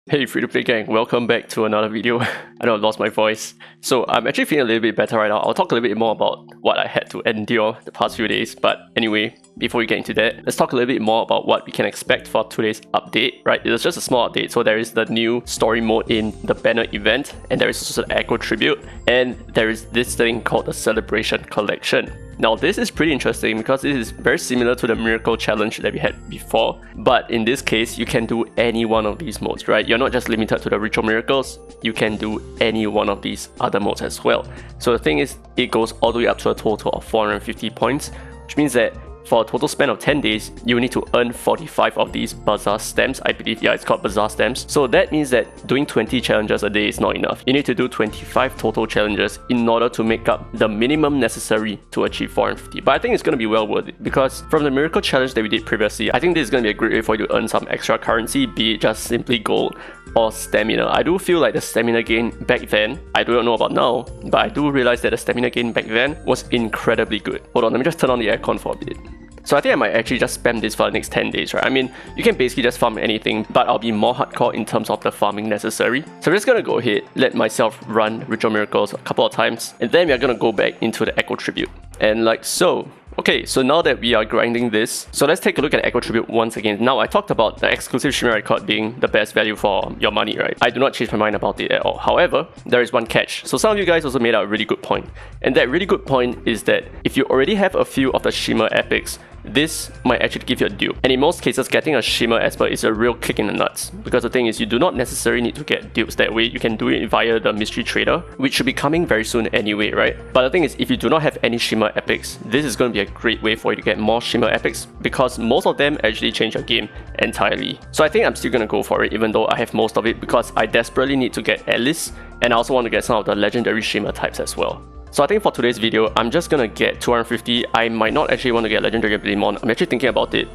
Hey free-to-play gang, welcome back to another video. I know I lost my voice. So I'm actually feeling a little bit better right now. I'll talk a little bit more about what I had to endure the past few days. But anyway, before we get into that, let's talk a little bit more about what we can expect for today's update, right? It's just a small update. So there is the new story mode in the banner event, and there is also the Echo Tribute, and there is this thing called the Celebration Collection. Now this is pretty interesting because this is very similar to the Miracle Challenge that we had before, but in this case you can do any one of these modes, right? You're not just limited to the Ritual Miracles, you can do any one of these other modes as well. So the thing is, it goes all the way up to a total of 450 points, which means that for a total span of 10 days, you need to earn 45 of these Bazaar stamps. I believe, yeah, it's called Bazaar stamps. So that means that doing 20 challenges a day is not enough. You need to do 25 total challenges in order to make up the minimum necessary to achieve 450. But I think it's going to be well worth it because from the Miracle Challenge that we did previously, I think this is going to be a great way for you to earn some extra currency, be it just simply gold or stamina. I do feel like the stamina gain back then, I don't know about now, but I do realize that the stamina gain back then was incredibly good. Hold on, let me just turn on the aircon for a bit. So I think I might actually just spam this for the next 10 days, right? I mean, you can basically just farm anything, but I'll be more hardcore in terms of the farming necessary. So I'm just gonna go ahead, let myself run Ritual Miracles a couple of times, and then we're gonna go back into the Echo Tribute. And like so. Okay, so now that we are grinding this, so let's take a look at Echo Tribute once again. Now, I talked about the exclusive Shimmer record being the best value for your money, right? I do not change my mind about it at all. However, there is one catch. So some of you guys also made out a really good point. And that really good point is that if you already have a few of the Shimmer epics, this might actually give you a dupe. And in most cases, getting a Shimmer Esper is a real kick in the nuts. Because the thing is, you do not necessarily need to get dupes that way. You can do it via the Mystery Trader, which should be coming very soon anyway, right? But the thing is, if you do not have any Shimmer epics, this is going to be a great way for you to get more Shimmer epics because most of them actually change your game entirely. So I think I'm still going to go for it even though I have most of it because I desperately need to get Alice and I also want to get some of the legendary Shimmer types as well. So I think for today's video, I'm just gonna get 250. I might not actually want to get Legendary Blimon. I'm actually thinking about it.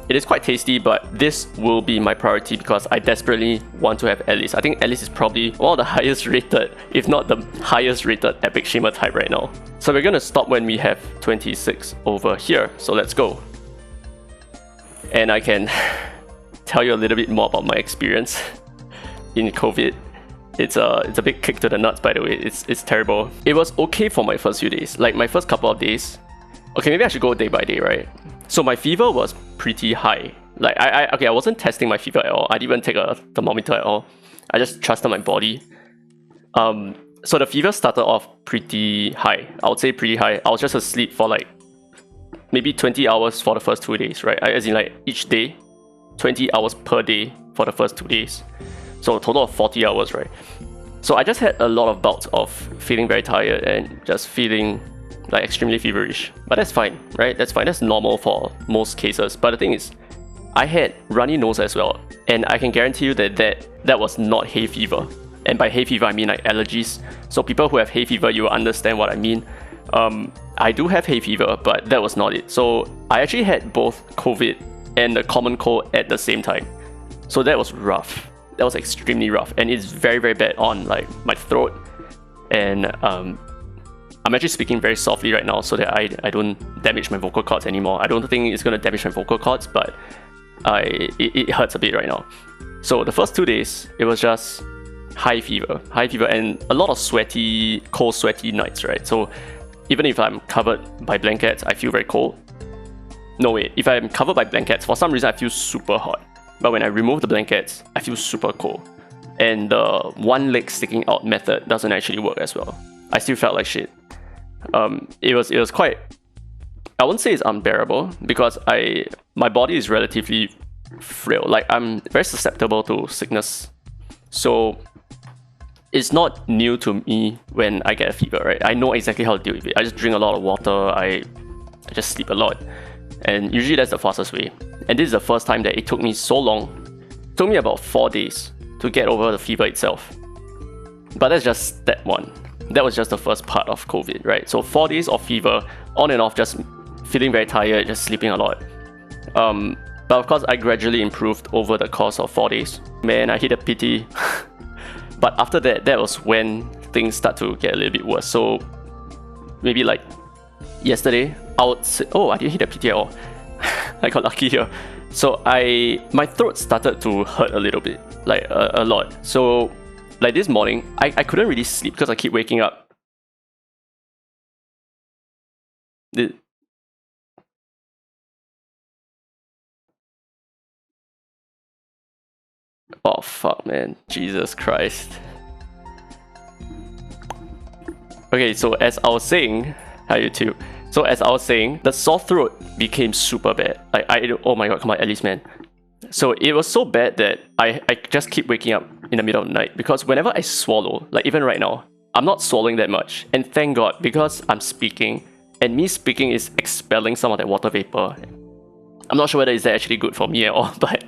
It is quite tasty, but this will be my priority because I desperately want to have Alice. I think Alice is probably one of the highest rated, if not the highest rated Epic Shimmer type right now. So we're gonna stop when we have 26 over here. So let's go. And I can tell you a little bit more about my experience in COVID. It's a big kick to the nuts, by the way. It's terrible. It was okay for my first few days, like my first couple of days. Okay, maybe I should go day by day, right? So my fever was pretty high. Like I wasn't testing my fever at all. I didn't even take a thermometer at all. I just trusted my body. So the fever started off pretty high. I would say pretty high. I was just asleep for like maybe 20 hours for the first 2 days, right? As in like each day, 20 hours per day for the first 2 days. So a total of 40 hours, right? So I just had a lot of bouts of feeling very tired and just feeling like extremely feverish. But that's fine, right? That's fine. That's normal for most cases. But the thing is, I had runny nose as well. And I can guarantee you that was not hay fever. And by hay fever, I mean like allergies. So people who have hay fever, you will understand what I mean. I do have hay fever, but that was not it. So I actually had both COVID and the common cold at the same time. So that was rough. That was extremely rough, and it's very, very bad on like my throat. And I'm actually speaking very softly right now so that I don't damage my vocal cords anymore. I don't think it's gonna damage my vocal cords, but it hurts a bit right now. So the first 2 days, it was just high fever, and a lot of sweaty, cold, sweaty nights, right? So even if I'm covered by blankets, I feel very cold. No wait, if I'm covered by blankets, for some reason I feel super hot. But when I remove the blankets, I feel super cold. And the one leg sticking out method doesn't actually work as well. I still felt like shit. It was quite, I wouldn't say it's unbearable because my body is relatively frail. Like I'm very susceptible to sickness. So it's not new to me when I get a fever, right? I know exactly how to deal with it. I just drink a lot of water, I just sleep a lot. And usually that's the fastest way. And this is the first time that it took me so long. It took me about 4 days to get over the fever itself. But that's just step one. That was just the first part of COVID, right? So 4 days of fever, on and off, just feeling very tired, just sleeping a lot. But of course, I gradually improved over the course of 4 days. Man, I hit a pity. But after that, that was when things start to get a little bit worse. So maybe like yesterday, I would say, oh, I didn't hit a PT at all. I got lucky here. So my throat started to hurt a little bit, like a lot. So like this morning, I couldn't really sleep because I keep waking up. Oh fuck, man. Jesus Christ. Okay, so as I was saying, hi YouTube. So as I was saying, the sore throat became super bad. Like oh my god, come on, at least, man. So it was so bad that I just keep waking up in the middle of the night because whenever I swallow, like even right now, I'm not swallowing that much. And thank God, because I'm speaking, and me speaking is expelling some of that water vapor. I'm not sure whether it's actually good for me at all, but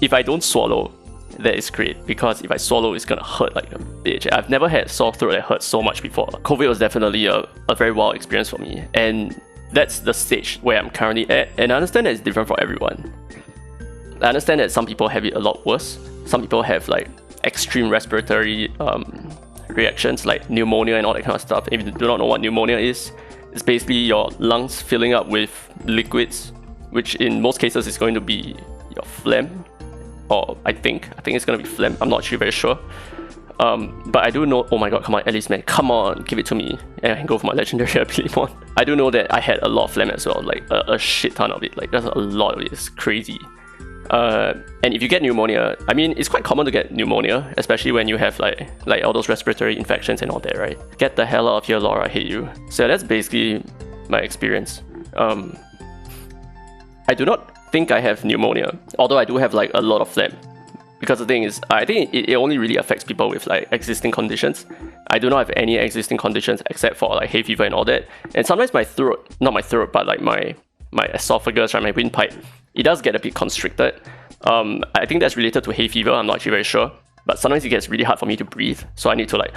if I don't swallow, that is great, because if I swallow, it's gonna hurt like a bitch. I've never had sore throat that hurt so much before. COVID was definitely a very wild experience for me, and that's the stage where I'm currently at, and I understand that it's different for everyone. I understand that some people have it a lot worse. Some people have like extreme respiratory reactions like pneumonia and all that kind of stuff. If you do not know what pneumonia is, it's basically your lungs filling up with liquids, which in most cases is going to be your phlegm. Or I think it's gonna be phlegm. I'm not actually very sure. But I do know, oh my god, come on, at least, man, come on, give it to me. And I can go for my legendary ability one. I do know that I had a lot of phlegm as well, like a shit ton of it. Like there's a lot of it, it's crazy. And if you get pneumonia, I mean, it's quite common to get pneumonia, especially when you have like all those respiratory infections and all that, right? Get the hell out of here, Laura, I hate you. So that's basically my experience. I do not think I have pneumonia, although I do have like a lot of phlegm. Because the thing is, I think it only really affects people with like existing conditions. I do not have any existing conditions except for like hay fever and all that. And sometimes my throat, not my throat, but like my esophagus, right, my windpipe, it does get a bit constricted. I think that's related to hay fever, I'm not actually very sure. But sometimes it gets really hard for me to breathe, so I need to like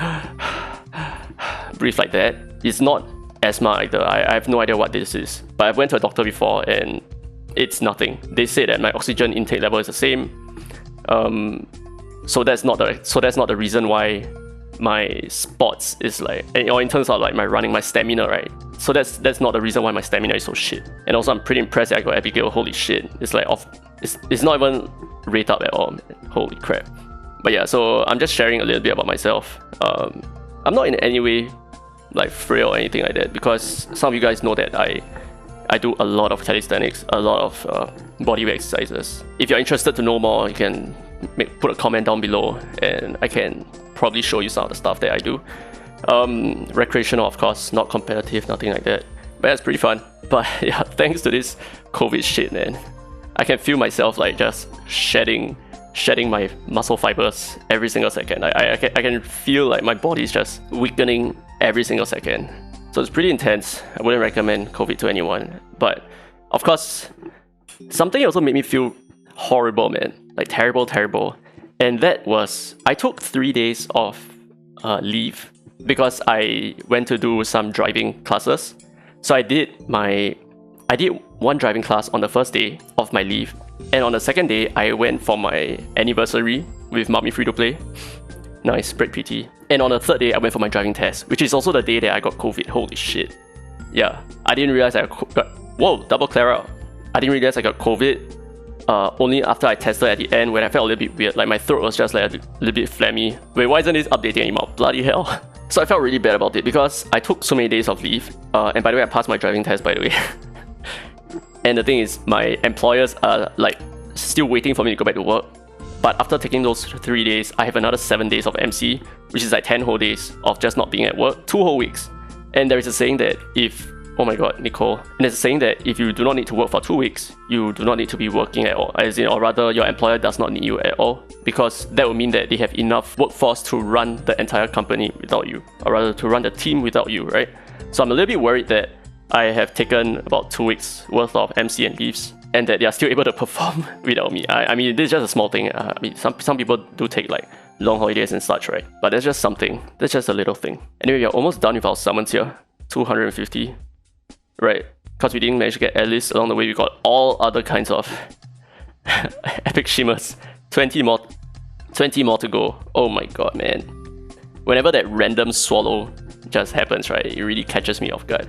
breathe like that. It's not asthma either, I have no idea what this is. But I've went to a doctor before and it's nothing. They say that my oxygen intake level is the same. So that's not the reason why my sports is like, or in terms of like my running, my stamina, right? So that's not the reason why my stamina is so shit. And also I'm pretty impressed that I got Abigail. Holy shit, it's like it's not even rate up at all, man. Holy crap. But yeah, so I'm just sharing a little bit about myself. I'm not in any way like frail or anything like that, because some of you guys know that I do a lot of calisthenics, a lot of bodyweight exercises. If you're interested to know more, you can put a comment down below and I can probably show you some of the stuff that I do. Recreational, of course, not competitive, nothing like that. But it's pretty fun. But yeah, thanks to this COVID shit, man, I can feel myself like just shedding my muscle fibers every single second. I can feel like my body is just weakening every single second. So it's pretty intense. I wouldn't recommend COVID to anyone. But of course, something also made me feel horrible, man. Like terrible. And that was, I took 3 days of leave because I went to do some driving classes. So I did one driving class on the first day of my leave. And on the second day, I went for my anniversary with Mummy Free to Play. Nice, break PT. And on the third day, I went for my driving test, which is also the day that I got COVID. Holy shit. Yeah, I didn't realize I got... Whoa, double clear out. I didn't realize I got COVID only after I tested at the end when I felt a little bit weird. Like my throat was just like a little bit phlegmy. Wait, why isn't this updating anymore? Bloody hell. So I felt really bad about it because I took so many days of leave. And by the way, I passed my driving test, by the way. And the thing is, my employers are like still waiting for me to go back to work. But after taking those 3 days, I have another 7 days of MC, which is like 10 whole days of just not being at work, 2 whole weeks. And there is a saying that if, oh my god, Nicole, and there's a saying that if you do not need to work for 2 weeks, you do not need to be working at all, as in, or rather, your employer does not need you at all, because that would mean that they have enough workforce to run the entire company without you, or rather to run the team without you, right? So I'm a little bit worried that I have taken about 2 weeks worth of MC and leaves, and that they are still able to perform without me. I mean, this is just a small thing. I mean, some people do take like long holidays and such, right? But that's just something. That's just a little thing. Anyway, we are almost done with our summons here. 250, right? Because we didn't manage to get at least along the way. We got all other kinds of epic shimmers. 20 more to go. Oh my god, man. Whenever that random swallow just happens, right, it really catches me off guard.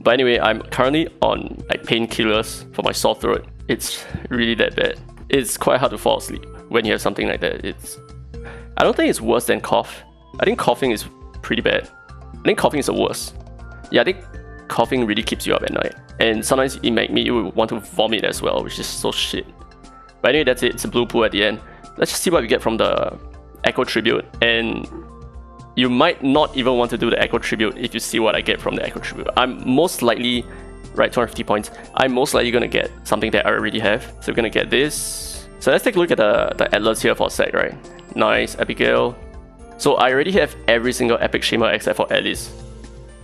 But anyway, I'm currently on like painkillers for my sore throat. it's really that bad. It's quite hard to fall asleep when you have something like that. I don't think it's worse than cough. I think coughing is pretty bad. I think coughing is the worst. Yeah, I think coughing really keeps you up at night. And sometimes it makes me want to vomit as well, which is so shit. But anyway, that's it. It's a blue pool at the end. Let's just see what we get from the Echo Tribute. And you might not even want to do the Echo Tribute if you see what I get from the Echo Tribute. I'm most likely, right, 250 points. I'm most likely gonna get something that I already have. So we're gonna get this. So let's take a look at the Atlas here for a sec, right? Nice, Abigail. So I already have every single epic shimmer except for Alice.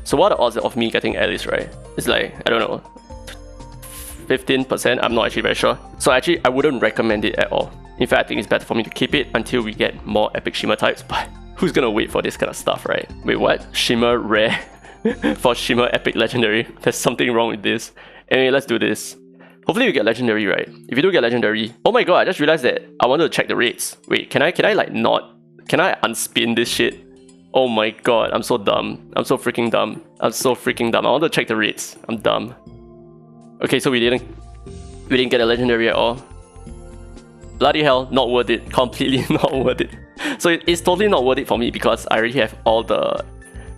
So what are the odds of me getting Alice, right? It's like, I don't know, 15%, I'm not actually very sure. So actually, I wouldn't recommend it at all. In fact, I think it's better for me to keep it until we get more epic shimmer types, but who's gonna wait for this kind of stuff, right? Wait, what? Shimmer rare for shimmer epic legendary? There's something wrong with this. Anyway, let's do this. Hopefully we get legendary, right? If you do get legendary, oh my god, I just realized that I wanted to check the rates. Wait, can I like not? Can I unspin this shit? Oh my god, I'm so dumb. I'm so freaking dumb. I'm so freaking dumb. I want to check the rates. I'm dumb. Okay, so we didn't get a legendary at all. Bloody hell, not worth it. Completely not worth it. So it's totally not worth it for me because I already have all the,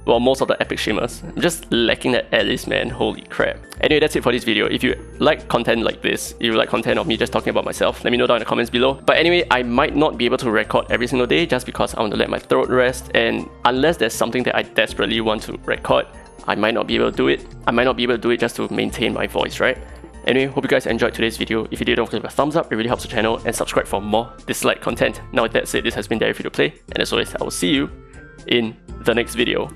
well, most of the epic shimmers. I'm just lacking that Alice, man. Holy crap. Anyway, that's it for this video. If you like content like this, if you like content of me just talking about myself, let me know down in the comments below. But anyway, I might not be able to record every single day just because I want to let my throat rest. And unless there's something that I desperately want to record, I might not be able to do it. I might not be able to do it just to maintain my voice, right? Anyway, hope you guys enjoyed today's video. If you did, don't forget to give a thumbs up. It really helps the channel. And subscribe for more Dislyte content. Now with that said, this has been Derry for you to play. And as always, I will see you in the next video.